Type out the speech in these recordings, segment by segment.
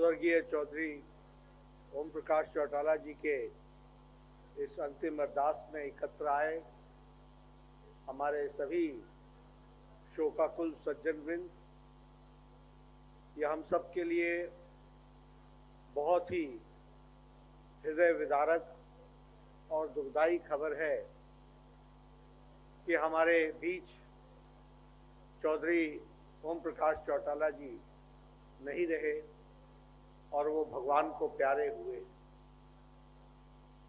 स्वर्गीय चौधरी ओम प्रकाश चौटाला जी के इस अंतिम अरदास में एकत्र आए हमारे सभी शोकाकुल सज्जनवृंद, यह हम सब के लिए बहुत ही हृदय विदारक और दुखदाई खबर है कि हमारे बीच चौधरी ओम प्रकाश चौटाला जी नहीं रहे और वो भगवान को प्यारे हुए।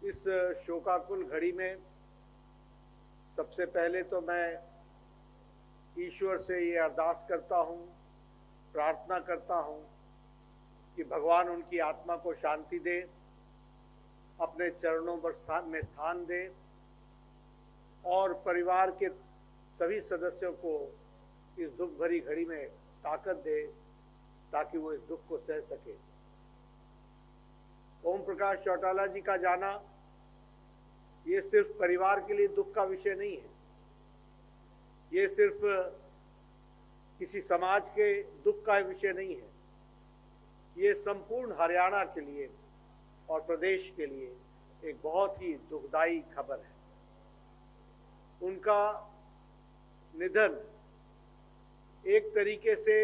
इस शोकाकुल घड़ी में सबसे पहले तो मैं ईश्वर से ये अरदास करता हूँ, प्रार्थना करता हूँ कि भगवान उनकी आत्मा को शांति दे, अपने चरणों में स्थान दे और परिवार के सभी सदस्यों को इस दुख भरी घड़ी में ताकत दे ताकि वो इस दुख को सह सके। ओम प्रकाश चौटाला जी का जाना ये सिर्फ परिवार के लिए दुख का विषय नहीं है, ये सिर्फ किसी समाज के दुख का विषय नहीं है, ये संपूर्ण हरियाणा के लिए और प्रदेश के लिए एक बहुत ही दुखदाई खबर है। उनका निधन एक तरीके से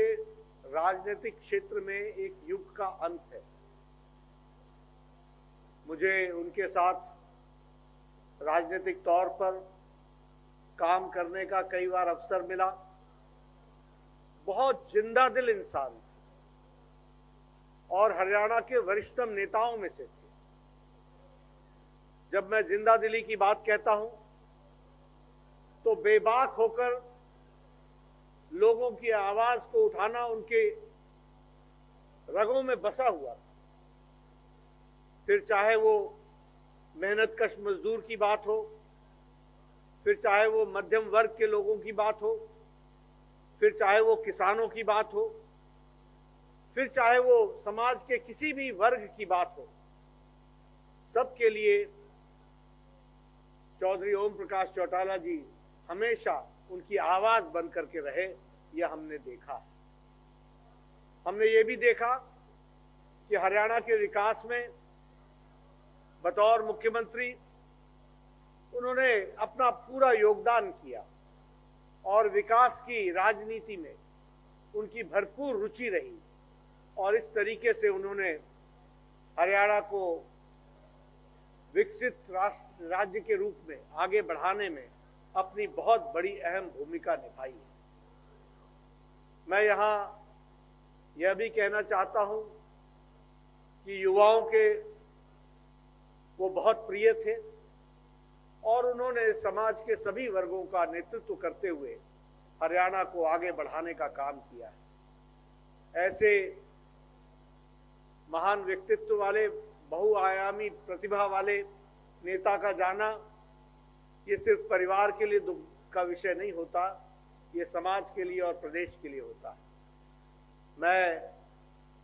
राजनीतिक क्षेत्र में एक युग का अंत है। मुझे उनके साथ राजनीतिक तौर पर काम करने का कई बार अवसर मिला। बहुत जिंदा दिल इंसान थे और हरियाणा के वरिष्ठतम नेताओं में से थे। जब मैं जिंदा दिली की बात कहता हूं तो बेबाक होकर लोगों की आवाज को उठाना उनके रगों में बसा हुआ था। फिर चाहे वो मेहनतकश मजदूर की बात हो, फिर चाहे वो मध्यम वर्ग के लोगों की बात हो, फिर चाहे वो किसानों की बात हो, फिर चाहे वो समाज के किसी भी वर्ग की बात हो, सबके लिए चौधरी ओम प्रकाश चौटाला जी हमेशा उनकी आवाज बन करके रहे। यह हमने देखा। हमने ये भी देखा कि हरियाणा के विकास में बतौर मुख्यमंत्री उन्होंने अपना पूरा योगदान किया और विकास की राजनीति में उनकी भरपूर रुचि रही और इस तरीके से उन्होंने हरियाणा को विकसित राज्य के रूप में आगे बढ़ाने में अपनी बहुत बड़ी अहम भूमिका निभाई है। मैं यहाँ यह भी कहना चाहता हूँ कि युवाओं के वो बहुत प्रिय थे और उन्होंने समाज के सभी वर्गों का नेतृत्व करते हुए हरियाणा को आगे बढ़ाने का काम किया है। ऐसे महान व्यक्तित्व वाले, बहुआयामी प्रतिभा वाले नेता का जाना ये सिर्फ परिवार के लिए दुख का विषय नहीं होता, ये समाज के लिए और प्रदेश के लिए होता है। मैं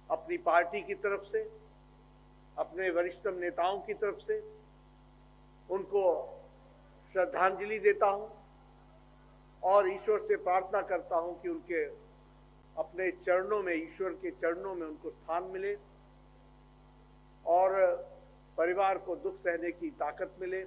अपनी पार्टी की तरफ से, अपने वरिष्ठतम नेताओं की तरफ से उनको श्रद्धांजलि देता हूं और ईश्वर से प्रार्थना करता हूं कि उनके अपने चरणों में, ईश्वर के चरणों में उनको स्थान मिले और परिवार को दुख सहने की ताकत मिले।